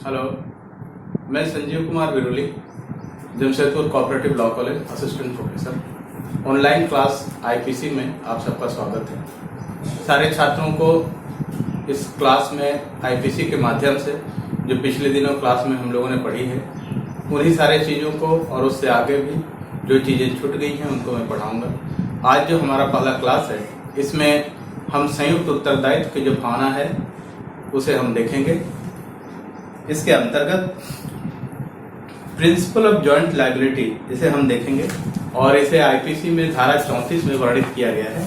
Hello, मैं Sanjeev Kumar Viroli, Jamshedpur cooperative law college assistant professor. Online class IPC में आप सबका स्वागत है। सारे छात्रों को इस क्लास में आईपीसी के माध्यम से जो पिछले दिनों क्लास में हम लोगों ने पढ़ी है, उन्हीं सारे चीज़ों को और उससे आगे भी जो चीज़ें छूट गई हैं उनको मैं पढ़ाऊँगा। आज जो हमारा पहला क्लास है, इसमें हम संयुक्त उत्तरदायित्व की जो भावना है उसे हम देखेंगे। इसके अंतर्गत प्रिंसिपल ऑफ जॉइंट लायबिलिटी इसे हम देखेंगे और इसे आईपीसी में धारा 34 में वर्णित किया गया है,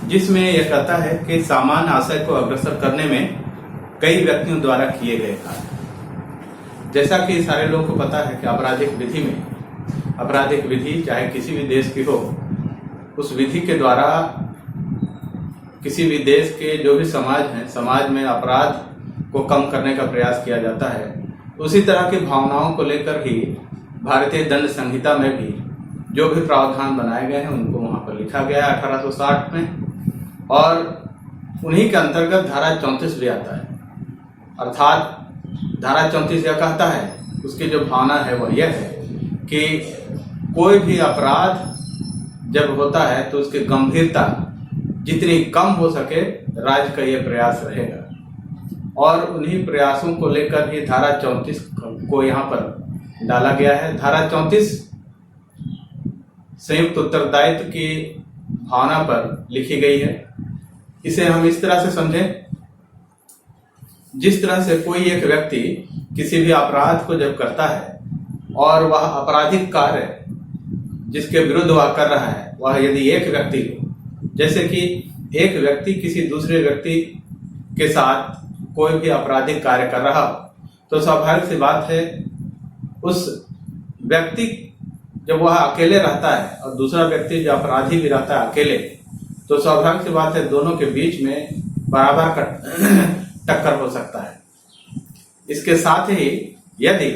जिसमें यह कहता है कि सामान्य आशय को अग्रसर करने में कई व्यक्तियों द्वारा किए गए कार्य। जैसा कि सारे लोगों को पता है कि आपराधिक विधि में आपराधिक विधि चाहे किसी भी देश की हो, उस विधि के द्वारा किसी भी देश के जो भी समाज हैं, समाज में अपराध को कम करने का प्रयास किया जाता है। उसी तरह की भावनाओं को लेकर ही भारतीय दंड संहिता में भी जो भी प्रावधान बनाए गए हैं उनको वहां पर लिखा गया है 1860 में, और उन्हीं के अंतर्गत धारा 34 भी आता है। अर्थात धारा 34 यह कहता है, उसकी जो भावना है वह यह है कि कोई भी अपराध जब होता है तो उसकी गंभीरता जितनी कम हो सके राज्य का यह प्रयास रहेगा, और उन्हीं प्रयासों को लेकर ही धारा 34 को यहाँ पर डाला गया है। धारा 34 संयुक्त उत्तरदायित्व की भावना पर लिखी गई है। इसे हम इस तरह से समझें, जिस तरह से कोई एक व्यक्ति किसी भी अपराध को जब करता है और वह आपराधिक कार्य जिसके विरुद्ध वह कर रहा है वह यदि एक व्यक्ति हो, जैसे कि एक व्यक्ति किसी दूसरे व्यक्ति के साथ कोई भी आपराधिक कार्य कर रहा हो, तो स्वाभाविक सी बात है उस व्यक्ति जब वह अकेले रहता है और दूसरा व्यक्ति जो अपराधी भी रहता है अकेले, तो स्वाभाविक सी बात है दोनों के बीच में बराबर का टक्कर हो सकता है। इसके साथ ही यदि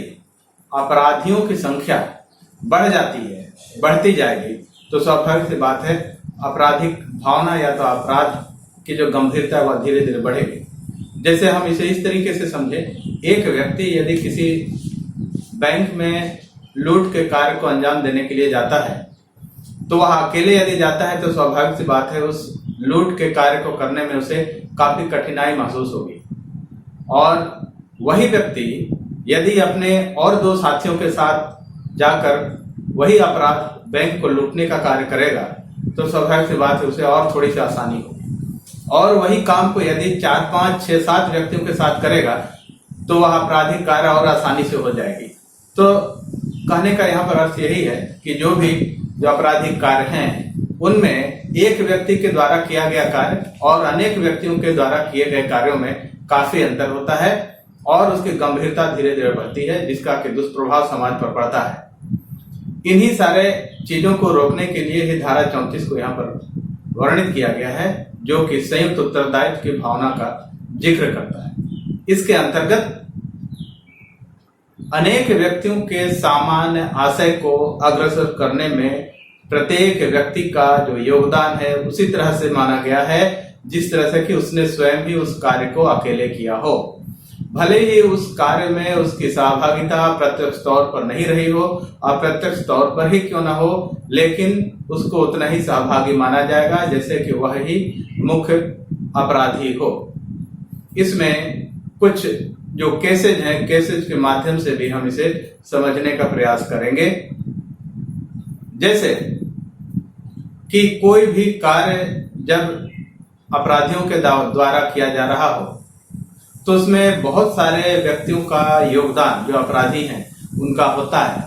अपराधियों की संख्या बढ़ जाती है, बढ़ती जाएगी, तो स्वाभाविक सी बात है आपराधिक भावना या तो अपराध की जो गंभीरता है वह धीरे धीरे बढ़ेगी। जैसे हम इसे इस तरीके से समझे, एक व्यक्ति यदि किसी बैंक में लूट के कार्य को अंजाम देने के लिए जाता है, तो वह अकेले यदि जाता है तो स्वाभाविक सी बात है उस लूट के कार्य को करने में उसे काफी कठिनाई महसूस होगी। और वही व्यक्ति यदि अपने और दो साथियों के साथ जाकर वही अपराध बैंक को लूटने का कार्य करेगा, तो स्वाभाविक सी बात है उसे और थोड़ी सी आसानी होगी। और वही काम को यदि 4, 5, 6, 7 व्यक्तियों के साथ करेगा तो वह आपराधिक कार्य और आसानी से हो जाएगी। तो कहने का यहाँ पर अर्थ यही है कि जो आपराधिक कार्य हैं उनमें एक व्यक्ति के द्वारा किया गया कार्य और अनेक व्यक्तियों के द्वारा किए गए कार्यों में काफी अंतर होता है और उसकी गंभीरता धीरे धीरे बढ़ती है, जिसका कि दुष्प्रभाव समाज पर पड़ता है। इन्हीं सारे चीजों को रोकने के लिए ही धारा 34 को यहाँ पर वर्णित किया गया है, जो कि संयुक्त उत्तरदायित्व की भावना का जिक्र करता है। इसके अंतर्गत अनेक व्यक्तियों के सामान्य आशय को अग्रसर करने में प्रत्येक व्यक्ति का जो योगदान है उसी तरह से माना गया है जिस तरह से कि उसने स्वयं भी उस कार्य को अकेले किया हो। भले ही उस कार्य में उसकी सहभागिता प्रत्यक्ष तौर पर नहीं रही हो, अप्रत्यक्ष तौर पर ही क्यों ना हो, लेकिन उसको उतना ही सहभागी माना जाएगा जैसे कि वह ही मुख्य अपराधी हो। इसमें कुछ जो केसेज हैं, केसेज के माध्यम से भी हम इसे समझने का प्रयास करेंगे। जैसे कि कोई भी कार्य जब अपराधियों के द्वारा किया जा रहा हो तो उसमें बहुत सारे व्यक्तियों का योगदान जो अपराधी हैं उनका होता है,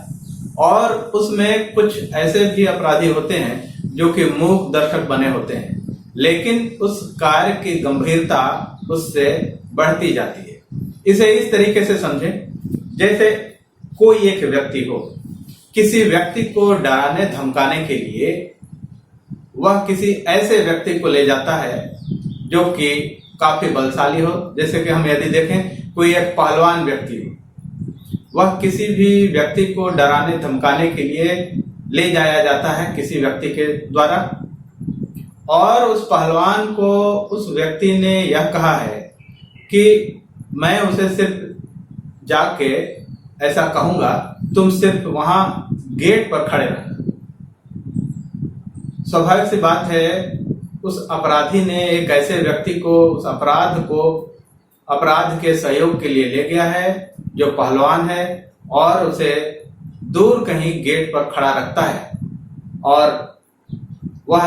और उसमें कुछ ऐसे भी अपराधी होते हैं जो कि मूक दर्शक बने होते हैं, लेकिन उस कार्य की गंभीरता उससे बढ़ती जाती है। इसे इस तरीके से समझें, जैसे कोई एक व्यक्ति हो, किसी व्यक्ति को डराने धमकाने के लिए वह किसी ऐसे व्यक्ति को ले जाता है जो कि काफी बलशाली हो। जैसे कि हम यदि देखें कोई एक पहलवान व्यक्ति हो, वह किसी भी व्यक्ति को डराने धमकाने के लिए ले जाया जाता है किसी व्यक्ति के द्वारा, और उस पहलवान को उस व्यक्ति ने यह कहा है कि मैं उसे सिर्फ जाके ऐसा कहूंगा, तुम सिर्फ वहां गेट पर खड़े रहना। स्वाभाविक सी बात है, उस अपराधी ने एक ऐसे व्यक्ति को उस अपराध के सहयोग के लिए ले गया है जो पहलवान है, और उसे दूर कहीं गेट पर खड़ा रखता है, और वह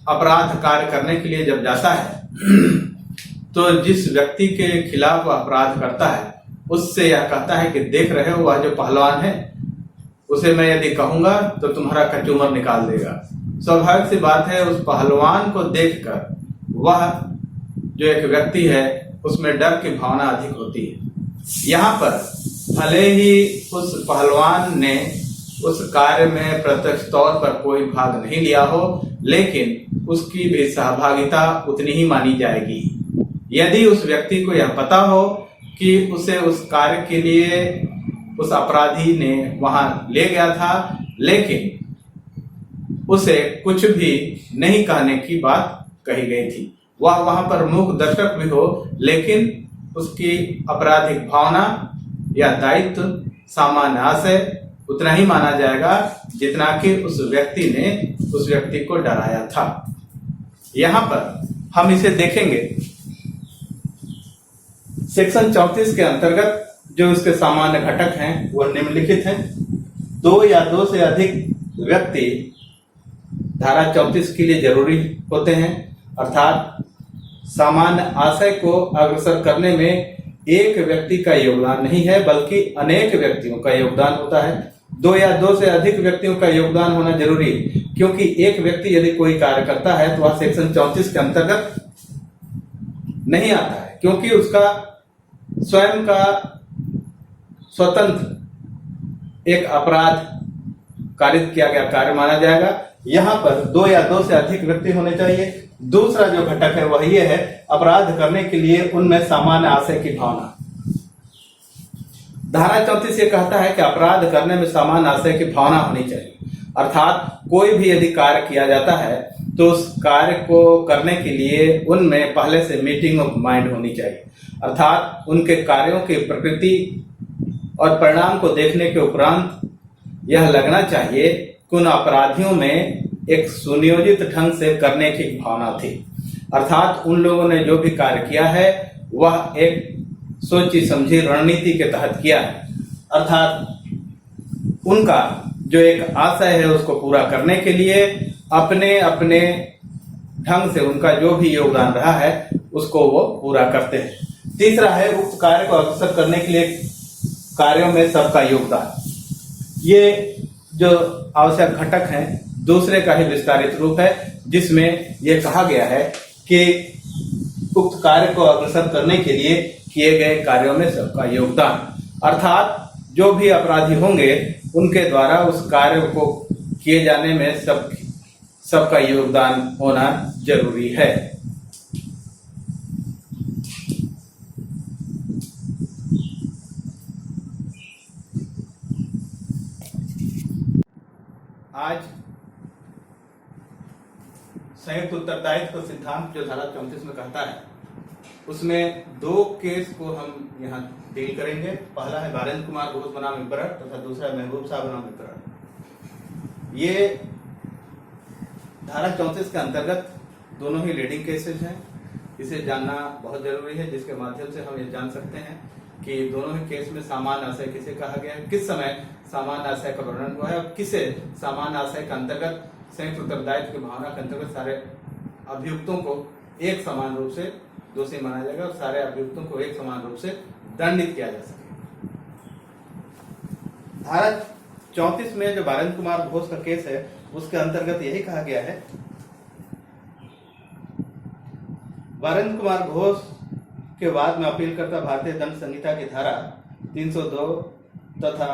अपराध कार्य करने के लिए जब जाता है तो जिस व्यक्ति के खिलाफ वह अपराध करता है उससे यह कहता है कि देख रहे हो, वह जो पहलवान है उसे मैं यदि कहूंगा तो तुम्हारा कचूमर निकाल देगा। स्वाभाविक सी बात है, उस पहलवान को देखकर वह जो एक व्यक्ति है उसमें डर की भावना अधिक होती है। यहाँ पर भले ही उस पहलवान ने उस कार्य में प्रत्यक्ष तौर पर कोई भाग नहीं लिया हो, लेकिन उसकी भी सहभागिता उतनी ही मानी जाएगी। यदि उस व्यक्ति को यह पता हो कि उसे उस कार्य के लिए उस अपराधी ने वहां ले गया था, लेकिन उसे कुछ भी नहीं कहने की बात कही गई थी, वह वहां पर मूक दर्शक भी हो, लेकिन उसकी आपराधिक भावना या दायित्व सामान्य आशय उतना ही माना जाएगा जितना कि उस व्यक्ति ने उस व्यक्ति को डराया था। यहां पर हम इसे देखेंगे, सेक्शन 34 के अंतर्गत जो इसके सामान्य घटक हैं वह निम्नलिखित हैं। 2 या 2 से अधिक व्यक्ति धारा 34 के लिए जरूरी होते हैं, अर्थात सामान्य आशय को अग्रसर करने में एक व्यक्ति का योगदान नहीं है बल्कि अनेक व्यक्तियों का योगदान होता है। 2 या 2 से अधिक व्यक्तियों का योगदान होना जरूरी है, क्योंकि एक व्यक्ति यदि कोई कार्य करता है तो वह सेक्शन 34 के अंतर्गत नहीं आता है, क्योंकि उसका स्वयं का स्वतंत्र एक अपराध कारित किया गया कार्य माना जाएगा। यहाँ पर 2 या 2 से अधिक व्यक्ति होने चाहिए। दूसरा जो घटक है वह यह है, अपराध करने के लिए उनमें सामान्य आशय की भावना। धारा 34 ये कहता है कि अपराध करने में सामान्य आशय की भावना होनी चाहिए, अर्थात कोई भी यदि कार्य किया जाता है तो उस कार्य को करने के लिए उनमें पहले से मीटिंग ऑफ माइंड होनी चाहिए, अर्थात उनके कार्यों की प्रकृति और परिणाम को देखने के उपरांत यह लगना चाहिए कि उन अपराधियों में एक सुनियोजित ढंग से करने की भावना थी, अर्थात उन लोगों ने जो भी कार्य किया है वह एक सोची समझी रणनीति के तहत किया है, अर्थात उनका जो एक आशय है उसको पूरा करने के लिए अपने अपने ढंग से उनका जो भी योगदान रहा है उसको वो पूरा करते हैं। तीसरा है, उक्त कार्य को अग्रसर करने के लिए कार्यों में सबका योगदान। ये जो आवश्यक घटक हैं दूसरे का ही विस्तारित रूप है, जिसमें यह कहा गया है कि उक्त कार्य को अग्रसर करने के लिए किए गए कार्यों में सबका योगदान, अर्थात जो भी अपराधी होंगे उनके द्वारा उस कार्य को किए जाने में सबका योगदान होना जरूरी है। आज संयुक्त उत्तरदायित्व सिद्धांत जो धारा 34 में कहता है उसमें 2 केस को हम यहाँ डील करेंगे। पहला है वीरेंद्र कुमार घोष बनाम इम्परर तथा दूसरा है महबूब साहब बनाम इम्परर। ये धारा 34 के अंतर्गत दोनों ही लीडिंग केसेस हैं। इसे जानना बहुत जरूरी है, जिसके माध्यम से हम ये जान सकते हैं कि दोनों ही केस में सामान्य आशय किसे कहा गया है, किस समय सामान्य आशय का वर्णन हुआ है और किसे सामान्य आशय के अंतर्गत संयुक्त उत्तरदायित्व की भावना के अंतर्गत सारे अभियुक्तों को एक समान रूप से दोषी माना जाएगा और सारे अभियुक्तों को एक समान रूप से दंडित किया जा सके। धारा 34 में जो वीरेंद्र कुमार घोष का केस है उसके अंतर्गत यही कहा गया है, वीरेंद्र कुमार घोष के बाद में अपीलकर्ता भारतीय दंड संहिता की धारा 302 तथा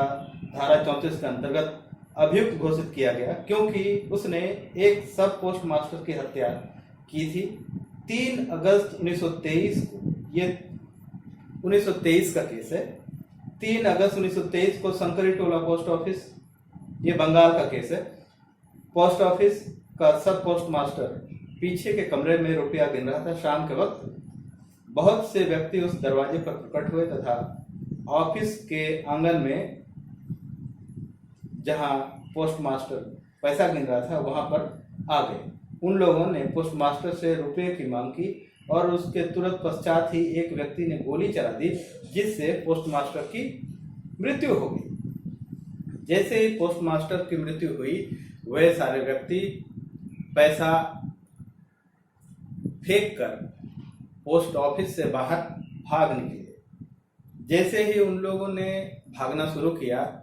धारा 34 के अंतर्गत अभियुक्त घोषित किया गया, क्योंकि उसने एक सब पोस्ट मास्टर की हत्या की थी 3 अगस्त 1923 को। ये 1923 का केस है। 3 अगस्त 1923 को शंकरी टोला पोस्ट ऑफिस, ये बंगाल का केस है, पोस्ट ऑफिस का सब पोस्ट मास्टर पीछे के कमरे में रुपया गिन रहा था। शाम के वक्त बहुत से व्यक्ति उस दरवाजे पर प्रकट हुए तथा ऑफिस के आंगन में जहां पोस्ट मास्टर पैसा गिन रहा था वहां पर आ गए। उन लोगों ने पोस्ट मास्टर से रुपए की मांग की और उसके तुरंत पश्चात ही एक व्यक्ति ने गोली चला दी, जिससे पोस्ट मास्टर की मृत्यु हो गई। जैसे ही पोस्ट मास्टर की मृत्यु हुई, वह सारे व्यक्ति पैसा फेंक कर पोस्ट ऑफिस से बाहर भाग निकले। जैसे ही उन लोगों ने भागना शुरू किया,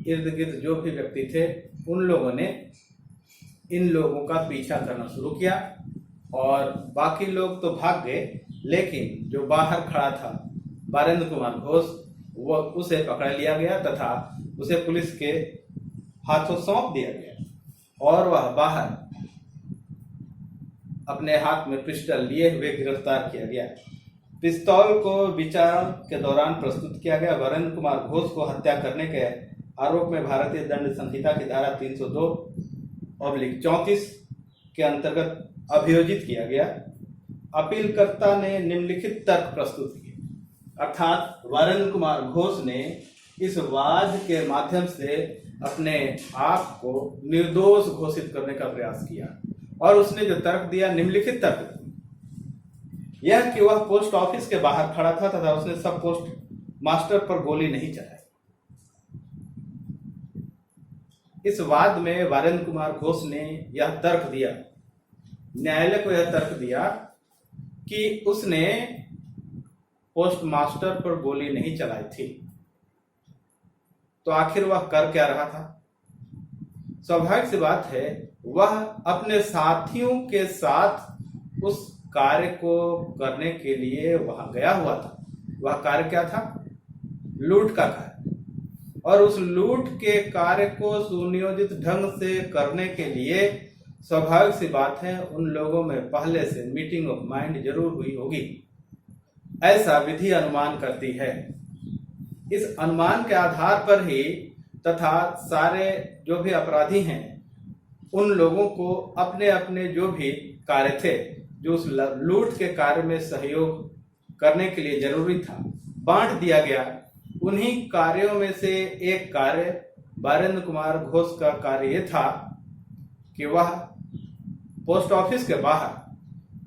इर्द गिर्द जो भी व्यक्ति थे उन लोगों ने इन लोगों का पीछा करना शुरू किया और बाकी लोग तो भाग गए, लेकिन जो बाहर खड़ा था वीरेंद्र कुमार घोष, वो उसे पकड़ लिया गया तथा उसे पुलिस के हाथों सौंप दिया गया और वह बाहर अपने हाथ में पिस्टल लिए हुए गिरफ्तार किया गया। पिस्तौल को विचारण के दौरान प्रस्तुत किया गया। वीरेंद्र कुमार घोष को हत्या करने के आरोप में भारतीय दंड संहिता की धारा 302/34 के अंतर्गत अभियोजित किया गया। अपीलकर्ता ने निम्नलिखित तर्क प्रस्तुत किए, अर्थात वीरेंद्र कुमार घोष ने इस वाद के माध्यम से अपने आप को निर्दोष घोषित करने का प्रयास किया और उसने जो तर्क दिया, निम्नलिखित तर्क, यह कि वह पोस्ट ऑफिस के बाहर खड़ा था तथा उसने सब पोस्ट मास्टर पर गोली नहीं चलाई। इस वाद में वीरेंद्र कुमार घोष ने यह तर्क दिया, न्यायालय को यह तर्क दिया कि उसने पोस्ट मास्टर पर गोली नहीं चलाई थी, तो आखिर वह कर क्या रहा था? स्वाभाविक सी बात है, वह अपने साथियों के साथ उस कार्य को करने के लिए वहां गया हुआ था। वह कार्य क्या था? लूट का कार्य। और उस लूट के कार्य को सुनियोजित ढंग से करने के लिए स्वाभाविक सी बात है, उन लोगों में पहले से मीटिंग ऑफ माइंड जरूर हुई होगी, ऐसा विधि अनुमान करती है। इस अनुमान के आधार पर ही तथा सारे जो भी अपराधी हैं उन लोगों को अपने अपने जो भी कार्य थे, जो उस लूट के कार्य में सहयोग करने के लिए जरूरी था, बांट दिया गया। उन्हीं कार्यों में से एक कार्य वीरेंद्र कुमार घोष का कार्य यह था कि वह पोस्ट ऑफिस के बाहर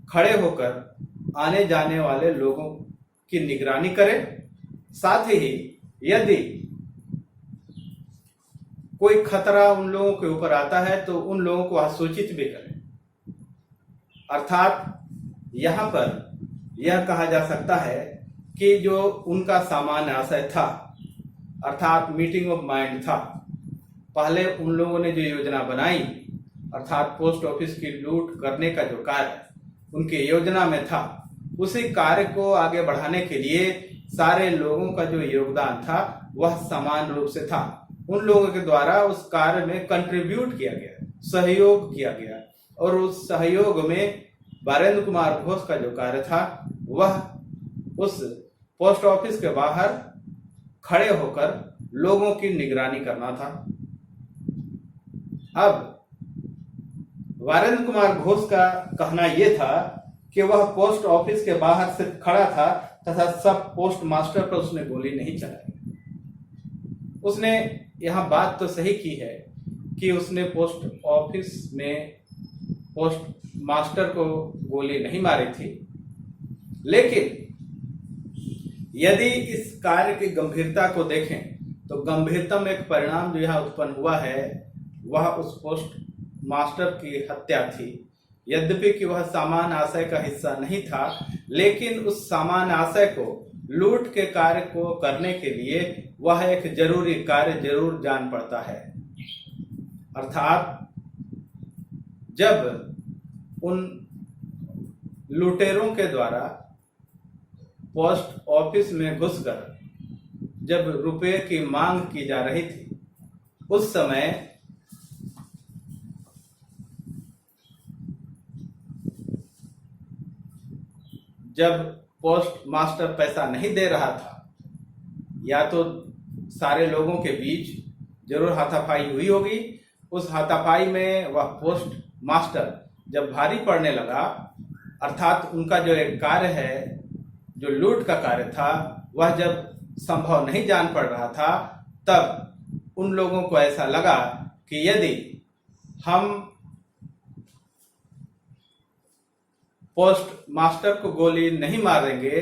खड़े होकर आने जाने वाले लोगों की निगरानी करे, साथ ही यदि कोई खतरा उन लोगों के ऊपर आता है तो उन लोगों को सूचित भी करें। अर्थात यहाँ पर यह कहा जा सकता है कि जो उनका सामान्य आशय था, अर्थात मीटिंग ऑफ माइंड था, पहले उन लोगों ने जो योजना बनाई, अर्थात पोस्ट ऑफिस की लूट करने का जो कार्य उनकी योजना में था, उसी कार्य को आगे बढ़ाने के लिए सारे लोगों का जो योगदान था वह समान रूप से था। उन लोगों के द्वारा उस कार्य में कंट्रीब्यूट किया गया, सहयोग किया गया, और उस सहयोग में वीरेंद्र कुमार घोष का जो कार्य था वह उस पोस्ट ऑफिस के बाहर खड़े होकर लोगों की निगरानी करना था। अब वीरेंद्र कुमार घोष का कहना यह था कि वह पोस्ट ऑफिस के बाहर से खड़ा था तथा सब पोस्ट मास्टर पर उसने गोली नहीं चलाई। उसने यह बात तो सही की है कि उसने पोस्ट ऑफिस में पोस्ट मास्टर को गोली नहीं मारी थी, लेकिन यदि इस कार्य की गंभीरता को देखें तो गंभीरतम एक परिणाम जो यहाँ उत्पन्न हुआ है वह उस पोस्ट मास्टर की हत्या थी। यद्यपि कि वह सामान्य आशय का हिस्सा नहीं था, लेकिन उस सामान्य आशय को, लूट के कार्य को करने के लिए वह एक जरूरी कार्य जरूर जान पड़ता है। अर्थात जब उन लुटेरों के द्वारा पोस्ट ऑफिस में घुसकर जब रुपए की मांग की जा रही थी, उस समय जब पोस्ट मास्टर पैसा नहीं दे रहा था, या तो सारे लोगों के बीच जरूर हाथापाई हुई होगी। उस हाथापाई में वह पोस्ट मास्टर जब भारी पड़ने लगा, अर्थात उनका जो एक कार्य है, जो लूट का कार्य था, वह जब संभव नहीं जान पड़ रहा था, तब उन लोगों को ऐसा लगा कि यदि हम पोस्ट मास्टर को गोली नहीं मारेंगे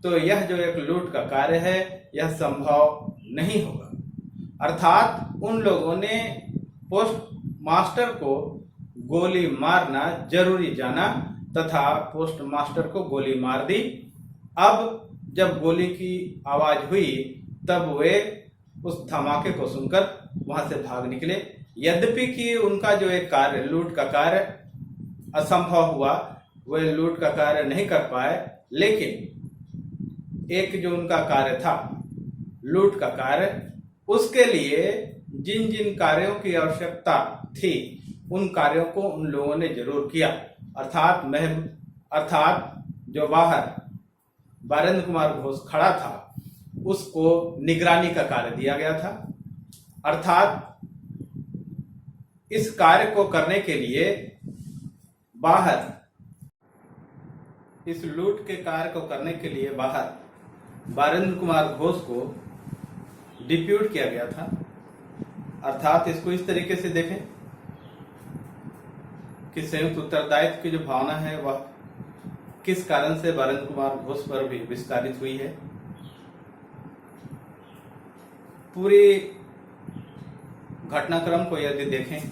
तो यह जो एक लूट का कार्य है यह संभव नहीं होगा। अर्थात उन लोगों ने पोस्ट मास्टर को गोली मारना जरूरी जाना तथा पोस्ट मास्टर को गोली मार दी। अब जब गोली की आवाज हुई तब वे उस धमाके को सुनकर वहां से भाग निकले। यद्यपि कि उनका जो एक कार्य, लूट का कार्य असंभव हुआ, वे लूट का कार्य नहीं कर पाए, लेकिन एक जो उनका कार्य था, लूट का कार्य, उसके लिए जिन जिन कार्यों की आवश्यकता थी उन कार्यों को उन लोगों ने जरूर किया। अर्थात जो बाहर वीरेंद्र कुमार घोष खड़ा था उसको निगरानी का कार्य दिया गया था। अर्थात इस कार्य को करने के लिए बाहर, इस लूट के कार्य को करने के लिए बाहर वीरेंद्र कुमार घोष को डिप्यूट किया गया था। अर्थात इसको इस तरीके से देखें कि संयुक्त उत्तरदायित्व की जो भावना है वह किस कारण से वीरेंद्र कुमार घोष पर भी विस्तारित हुई है। पूरी घटनाक्रम को यदि देखें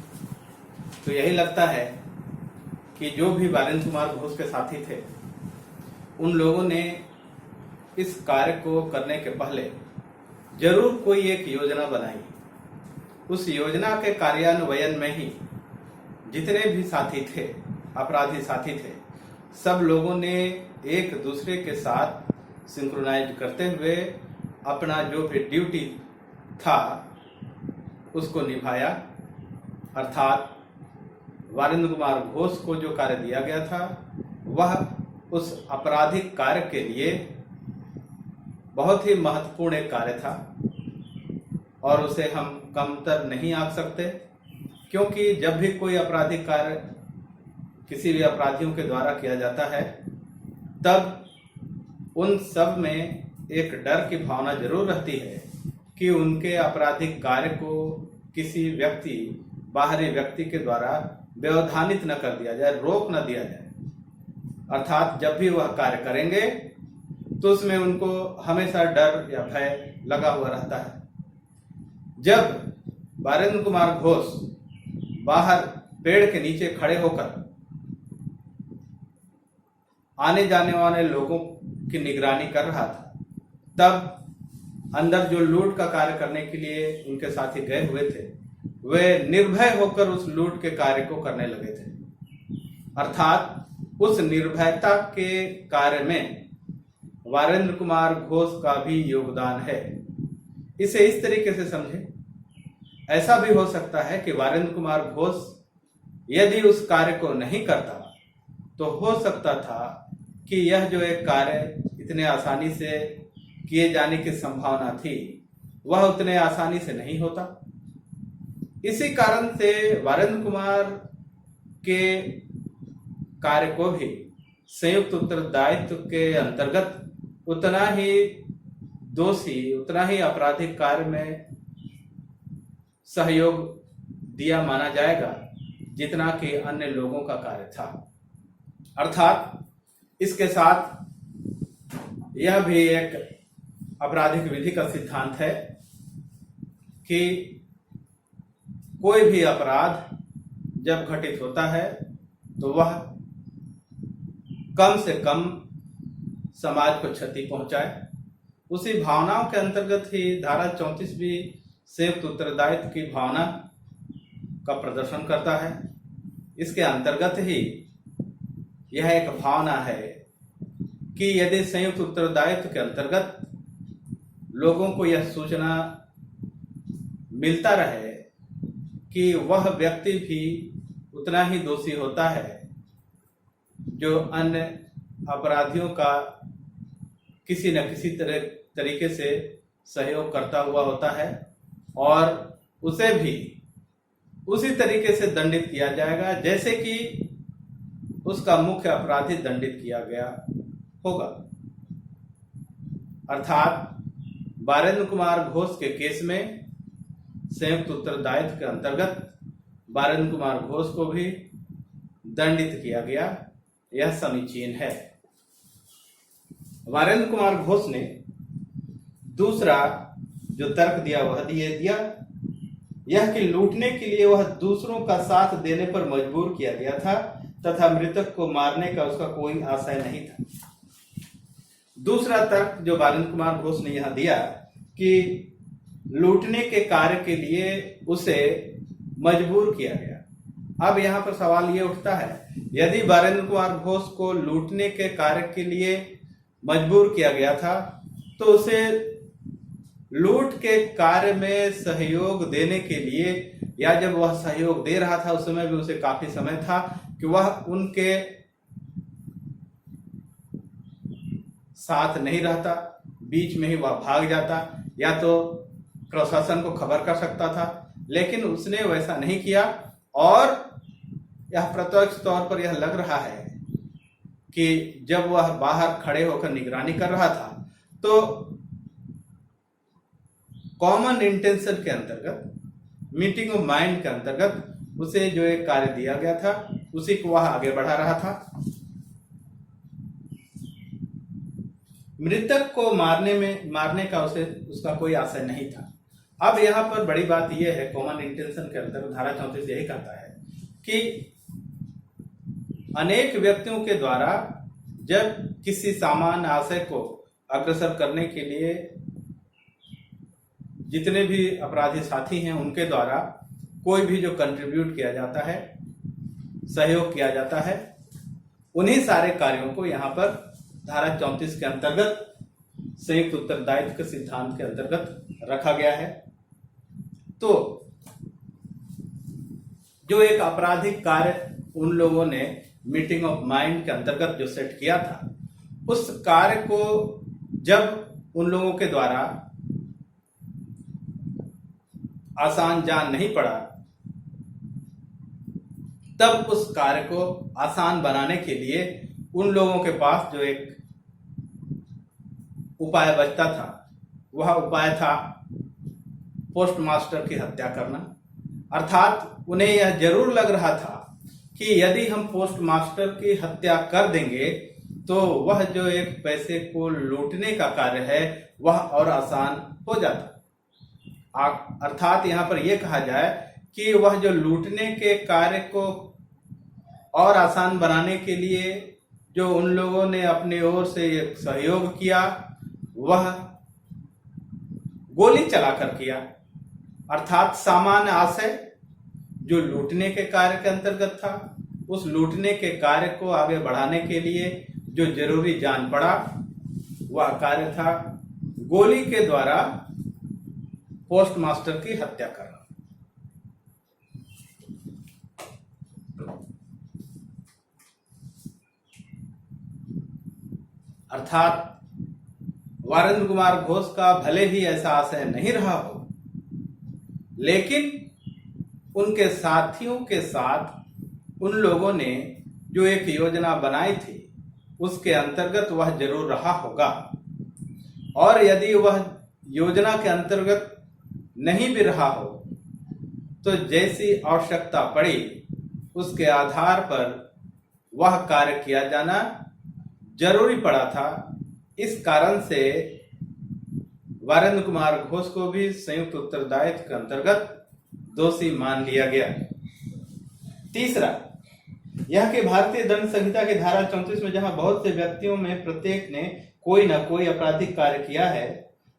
तो यही लगता है कि जो भी वीरेंद्र कुमार घोष के साथी थे उन लोगों ने इस कार्य को करने के पहले जरूर कोई एक योजना बनाई। उस योजना के कार्यान्वयन में ही जितने भी साथी थे, अपराधी साथी थे, सब लोगों ने एक दूसरे के साथ सिंक्रोनाइज करते हुए अपना जो भी ड्यूटी था उसको निभाया। अर्थात वीरेंद्र कुमार घोष को जो कार्य दिया गया था वह उस आपराधिक कार्य के लिए बहुत ही महत्वपूर्ण एक कार्य था और उसे हम कमतर नहीं आंक सकते, क्योंकि जब भी कोई आपराधिक कार्य किसी भी अपराधियों के द्वारा किया जाता है तब उन सब में एक डर की भावना जरूर रहती है कि उनके आपराधिक कार्य को किसी व्यक्ति, बाहरी व्यक्ति के द्वारा व्यवधानित न कर दिया जाए, रोक न दिया जाए। अर्थात जब भी वह कार्य करेंगे तो उसमें उनको हमेशा डर या भय लगा हुआ रहता है। जब वीरेंद्र कुमार घोष बाहर पेड़ के नीचे खड़े होकर आने जाने वाले लोगों की निगरानी कर रहा था, तब अंदर जो लूट का कार्य करने के लिए उनके साथी गए हुए थे वे निर्भय होकर उस लूट के कार्य को करने लगे थे। अर्थात उस निर्भयता के कार्य में वीरेंद्र कुमार घोष का भी योगदान है। इसे इस तरीके से समझें, ऐसा भी हो सकता है कि वीरेंद्र कुमार घोष यदि उस कार्य को नहीं करता तो हो सकता था कि यह जो एक कार्य इतने आसानी से किए जाने की संभावना थी वह उतने आसानी से नहीं होता। इसी कारण से वीरेंद्र कुमार के कार्य को भी संयुक्त उत्तरदायित्व के अंतर्गत उतना ही दोषी, उतना ही आपराधिक कार्य में सहयोग दिया माना जाएगा जितना कि अन्य लोगों का कार्य था। अर्थात इसके साथ यह भी एक आपराधिक विधि का सिद्धांत है कि कोई भी अपराध जब घटित होता है तो वह कम से कम समाज को क्षति पहुंचाए। उसी भावनाओं के अंतर्गत ही धारा 34 भी संयुक्त उत्तरदायित्व की भावना का प्रदर्शन करता है। इसके अंतर्गत ही यह एक भावना है कि यदि संयुक्त उत्तरदायित्व के अंतर्गत लोगों को यह सूचना मिलता रहे कि वह व्यक्ति भी उतना ही दोषी होता है जो अन्य अपराधियों का किसी न किसी तरीके से सहयोग करता हुआ होता है और उसे भी उसी तरीके से दंडित किया जाएगा जैसे कि उसका मुख्य अपराधी दंडित किया गया होगा। अर्थात वीरेंद्र कुमार घोष के केस में संयुक्त उत्तरदायित्व के अंतर्गत वीरेंद्र कुमार घोष को भी दंडित किया गया, यह समीचीन है। वीरेंद्र कुमार घोष ने दूसरा जो तर्क दिया वह दिया यह कि लूटने के लिए वह दूसरों का साथ देने पर मजबूर किया गया था तथा मृतक को मारने का उसका कोई आशय नहीं था। दूसरा तर्क जो वीरेंद्र कुमार घोष ने यह दिया कि लूटने के कार्य के लिए उसे मजबूर किया गया। अब यहाँ पर सवाल ये उठता है, यदि वीरेंद्र कुमार घोष को लूटने के कार्य के लिए मजबूर किया गया था तो उसे लूट के कार्य में सहयोग देने के लिए, या जब वह सहयोग दे रहा था उस समय भी उसे काफी समय था कि वह उनके साथ नहीं रहता, बीच में ही वह भाग जाता, या तो प्रशासन को खबर कर सकता था, लेकिन उसने वैसा नहीं किया। और यह प्रत्यक्ष तौर पर यह लग रहा है कि जब वह बाहर खड़े होकर निगरानी कर रहा था तो कॉमन इंटेंशन के अंतर्गत, मीटिंग ऑफ माइंड के अंतर्गत उसे जो एक कार्य दिया गया था उसी को वह आगे बढ़ा रहा था। मृतक को मारने का उसका कोई आशय नहीं था। अब यहाँ पर बड़ी बात यह है, कॉमन इंटेंशन के अंतर्गत धारा 34 यही कहता है कि अनेक व्यक्तियों के द्वारा जब किसी सामान्य आशय को अग्रसर करने के लिए जितने भी अपराधी साथी हैं उनके द्वारा कोई भी जो कंट्रीब्यूट किया जाता है, सहयोग किया जाता है, उन्हीं सारे कार्यों को यहाँ पर धारा 34 के अंतर्गत संयुक्त उत्तरदायित्व के सिद्धांत के अंतर्गत रखा गया है। तो जो एक आपराधिक कार्य उन लोगों ने मीटिंग ऑफ माइंड के अंतर्गत जो सेट किया था, उस कार्य को जब उन लोगों के द्वारा आसान जान नहीं पड़ा, तब उस कार्य को आसान बनाने के लिए उन लोगों के पास जो एक उपाय बचता था, वह उपाय था पोस्ट मास्टर की हत्या करना। अर्थात उन्हें यह जरूर लग रहा था कि यदि हम पोस्ट मास्टर की हत्या कर देंगे तो वह जो एक पैसे को लूटने का कार्य है वह और आसान हो जाता। अर्थात यहाँ पर यह कहा जाए कि वह जो लूटने के कार्य को और आसान बनाने के लिए जो उन लोगों ने अपनी ओर से एक सहयोग किया, वह गोली चलाकर किया। अर्थात सामान्य आशय जो लूटने के कार्य के अंतर्गत था, उस लूटने के कार्य को आगे बढ़ाने के लिए जो जरूरी जान पड़ा वह कार्य था गोली के द्वारा पोस्ट मास्टर की हत्या करना। अर्थात वीरेंद्र कुमार घोष का भले ही ऐसा आशय नहीं रहा हो, लेकिन उनके साथियों के साथ उन लोगों ने जो एक योजना बनाई थी उसके अंतर्गत वह जरूर रहा होगा। और यदि वह योजना के अंतर्गत नहीं भी रहा हो तो जैसी आवश्यकता पड़ी उसके आधार पर वह कार्य किया जाना जरूरी पड़ा था। इस कारण से वीरेंद्र कुमार घोष को भी संयुक्त उत्तरदायित्व के अंतर्गत दोषी मान लिया गया। तीसरा, यह कि भारतीय दंड संहिता की धारा 34 में जहां बहुत से व्यक्तियों में प्रत्येक ने कोई न कोई आपराधिक कार्य किया है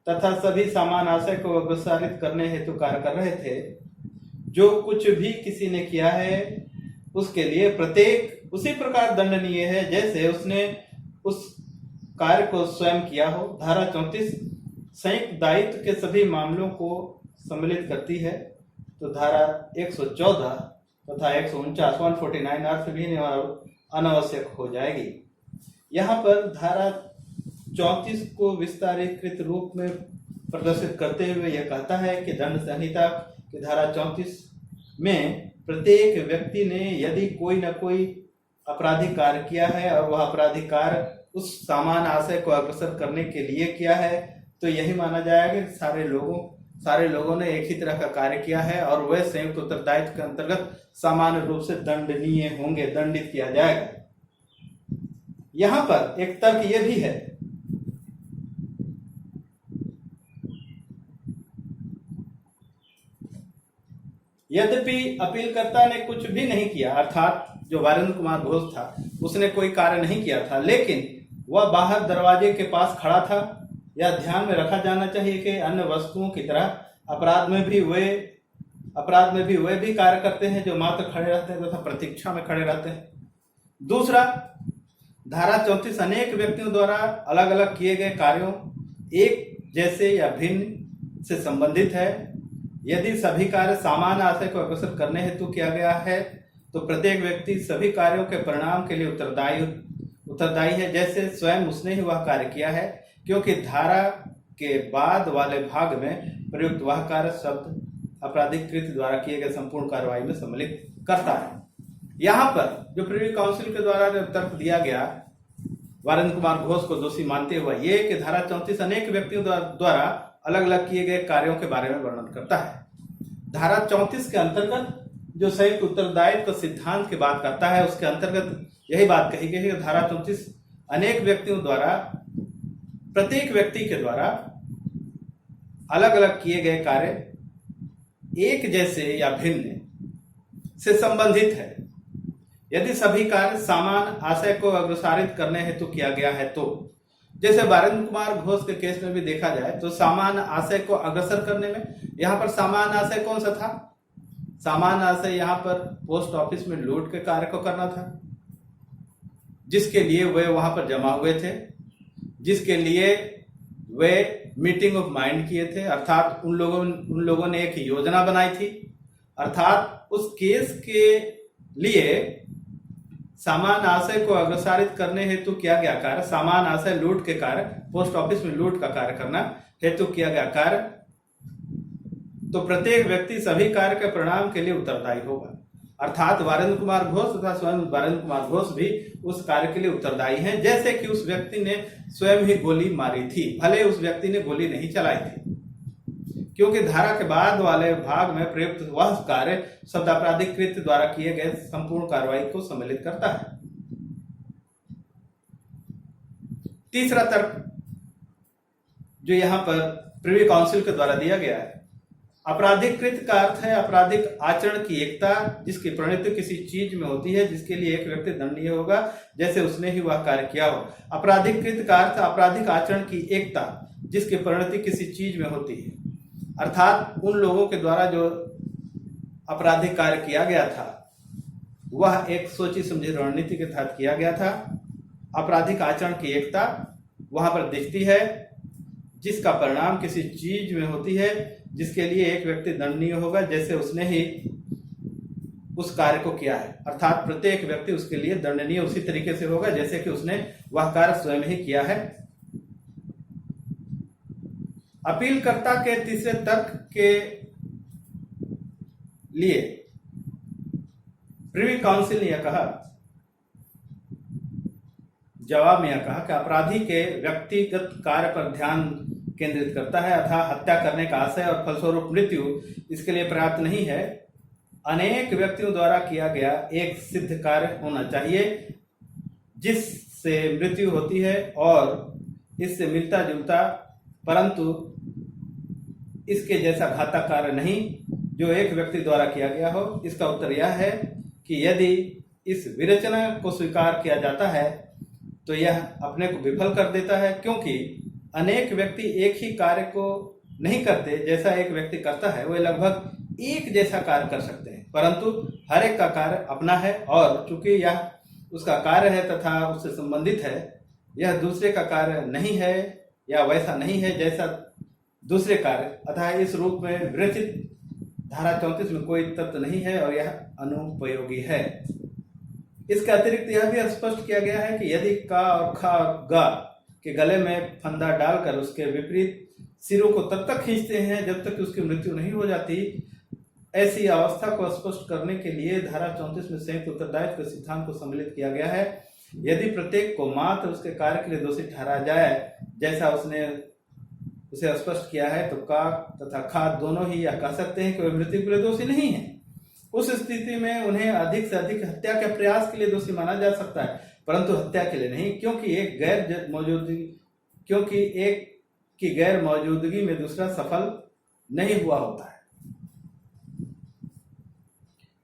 तथा सभी समान आशय को अग्रसारित करने हेतु कार्य कर रहे थे, जो कुछ भी किसी ने किया है उसके लिए प्रत्येक उसी प्रकार दंडनीय है जैसे उसने उस कार्य को स्वयं किया हो। धारा 34 संयुक्त दायित्व के सभी मामलों को सम्मिलित करती है। तो धारा 114 तथा 149 149 अर्थहीन और अनावश्यक हो जाएगी। यहाँ पर धारा 34 को विस्तारीकृत रूप में प्रदर्शित करते हुए यह कहता है कि दंड संहिता की धारा 34 में प्रत्येक व्यक्ति ने यदि कोई न कोई आपराधिक कार्य किया है और वह आपराधिक कार्य उस समान आशय को अग्रसर करने के लिए किया है तो यही माना जाएगा कि सारे लोगों ने एक ही तरह का कार्य किया है और वह संयुक्त उत्तरदायित्व के अंतर्गत सामान्य रूप से दंडनीय होंगे, दंडित किया जाएगा। यहां पर एक तर्क यह भी है यद्यपि अपीलकर्ता ने कुछ भी नहीं किया, अर्थात जो वीरेंद्र कुमार घोष था उसने कोई कार्य नहीं किया था, लेकिन वह बाहर दरवाजे के पास खड़ा था। यह ध्यान में रखा जाना चाहिए कि अन्य वस्तुओं की तरह अपराध में भी वे भी कार्य करते हैं जो मात्र खड़े रहते हैं तथा प्रतीक्षा में खड़े रहते हैं। दूसरा, धारा 34 अनेक व्यक्तियों द्वारा अलग अलग किए गए कार्यों एक जैसे या भिन्न से संबंधित है। यदि सभी कार्य समान आशय को अग्रसर करने हेतु किया गया है तो प्रत्येक व्यक्ति सभी कार्यों के परिणाम के लिए उत्तरदायी है, जैसे स्वयं उसने ही वह कार्य किया है, क्योंकि धारा के बाद वाले भाग में प्रयुक्त वह कार्य शब्द आपराधिक कृत्य द्वारा किए गए संपूर्ण कार्रवाई में सम्मिलित करता है। यहाँ पर जो प्रिवी काउंसिल के द्वारा जो तर्क दिया गया वीरेंद्र कुमार घोष को दोषी मानते हुए ये कि धारा 34 अनेक व्यक्तियों द्वारा अलग अलग किए गए कार्यों के बारे में वर्णन करता है। धारा 34 के अंतर्गत जो संयुक्त उत्तरदायित्व सिद्धांत की बात करता है उसके अंतर्गत यही बात कही गई है कि धारा 34 अनेक व्यक्तियों द्वारा प्रत्येक व्यक्ति के द्वारा अलग अलग किए गए कार्य एक जैसे या भिन्न से संबंधित है। यदि सभी कार्य समान आशय को अग्रसारित करने हेतु किया गया है तो जैसे वीरेंद्र कुमार घोष के केस में भी देखा जाए तो समान आशय को अग्रसर करने में यहाँ पर समान आशय कौन सा था? समान आशय यहाँ पर पोस्ट ऑफिस में लूट के कार्य को करना था, जिसके लिए वे वहां पर जमा हुए थे, जिसके लिए वे मीटिंग ऑफ माइंड किए थे, अर्थात उन लोगों ने एक योजना बनाई थी। अर्थात उस केस के लिए समान आशय को अग्रसारित करने हेतु किया गया कार्य, समान आशय लूट के कार्य, पोस्ट ऑफिस में लूट का कार्य करना हेतु किया गया कार्य, तो प्रत्येक व्यक्ति सभी कार्य के परिणाम के लिए उत्तरदायी होगा। अर्थात वीरेंद्र कुमार घोष तथा स्वयं वीरेंद्र कुमार घोष भी उस कार्य के लिए उत्तरदायी हैं, जैसे कि उस व्यक्ति ने स्वयं ही गोली मारी थी, भले उस व्यक्ति ने गोली नहीं चलाई थी, क्योंकि धारा के बाद वाले भाग में प्रयुक्त वह कार्य शब्द आपराधिक कृत्य द्वारा किए गए संपूर्ण कार्रवाई को सम्मिलित करता है। तीसरा तर्क जो यहाँ पर प्रिवी काउंसिल के द्वारा दिया गया है, आपराधिक कृत्य का अर्थ है आपराधिक आचरण की एकता जिसकी परिणति किसी चीज में होती है जिसके लिए एक व्यक्ति दंडनीय होगा जैसे उसने ही वह कार्य किया हो। आपराधिक कृत्य का अर्थ आपराधिक आचरण की एकता जिसकी परिणति किसी चीज में होती है, अर्थात उन लोगों के द्वारा जो आपराधिक कार्य किया गया था वह एक सोची समझी रणनीति के तहत किया गया था। आपराधिक आचरण की एकता वहां पर दिखती है जिसका परिणाम किसी चीज में होती है जिसके लिए एक व्यक्ति दंडनीय होगा जैसे उसने ही उस कार्य को किया है, अर्थात प्रत्येक व्यक्ति उसके लिए दंडनीय उसी तरीके से होगा जैसे कि उसने वह कार्य स्वयं ही किया है। अपीलकर्ता के तीसरे तर्क के लिए प्रिवी काउंसिल ने यह कहा, जवाब में यह कहा कि अपराधी के व्यक्तिगत कार्य पर ध्यान केंद्रित करता है अथवा हत्या करने का आशय और फलस्वरूप मृत्यु इसके लिए पर्याप्त नहीं है। अनेक व्यक्तियों द्वारा किया गया एक सिद्ध कार्य होना चाहिए जिससे मृत्यु होती है और इससे मिलता जुलता परंतु इसके जैसा घातक कार्य नहीं जो एक व्यक्ति द्वारा किया गया हो। इसका उत्तर यह है कि यदि इस विरचना को स्वीकार किया जाता है तो यह अपने को विफल कर देता है, क्योंकि अनेक व्यक्ति एक ही कार्य को नहीं करते जैसा एक व्यक्ति करता है। वे लगभग एक जैसा कार्य कर सकते हैं परंतु हर एक का कार्य अपना है और चूंकि यह उसका कार्य है तथा उससे संबंधित है, यह दूसरे का कार्य नहीं है या वैसा नहीं है जैसा दूसरे कार्य, अतः इस रूप में विरचित धारा 34 में कोई तत्व नहीं है और यह अनुपयोगी है। इसके अतिरिक्त यह भी स्पष्ट किया गया है कि यदि का और खा और गा के गले में फंदा डालकर उसके विपरीत सिरों को तब तक खींचते हैं जब तक उसकी मृत्यु नहीं हो जाती, ऐसी अवस्था को स्पष्ट करने के लिए धारा 34 में संयुक्त उत्तरदायित्व के सिद्धांत को सम्मिलित किया गया है। यदि प्रत्येक को मात्र उसके कार्य के लिए दोषी ठहराया जाए जैसा उसने उसे स्पष्ट किया है तो का तथा खा दोनों ही यह कह सकते हैं कि वे मृत्यु के लिए दोषी नहीं है। उस स्थिति में उन्हें अधिक से अधिक हत्या के प्रयास के लिए दोषी माना जा सकता है, परंतु हत्या के लिए नहीं, क्योंकि एक की गैर मौजूदगी में दूसरा सफल नहीं हुआ होता है।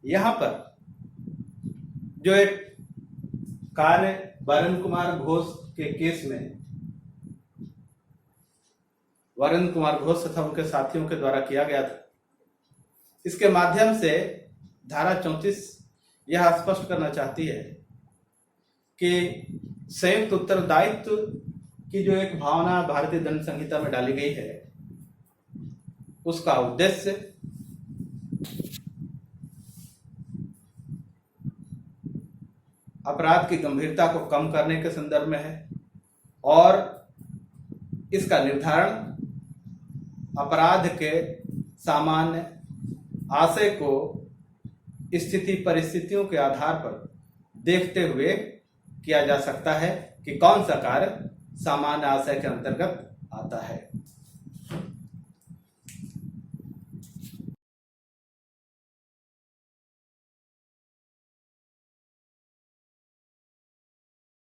यहां पर जो एक कार्य वरुण कुमार घोष के केस में वरुण कुमार घोष तथा उनके साथियों के द्वारा किया गया था, इसके माध्यम से धारा 34 यह स्पष्ट करना चाहती है कि संयुक्त उत्तरदायित्व की जो एक भावना भारतीय दंड संहिता में डाली गई है, उसका उद्देश्य अपराध की गंभीरता को कम करने के संदर्भ में है और इसका निर्धारण अपराध के सामान्य आशय को स्थिति परिस्थितियों के आधार पर देखते हुए किया जा सकता है कि कौन सा कार्य सामान्य आशय के अंतर्गत आता है।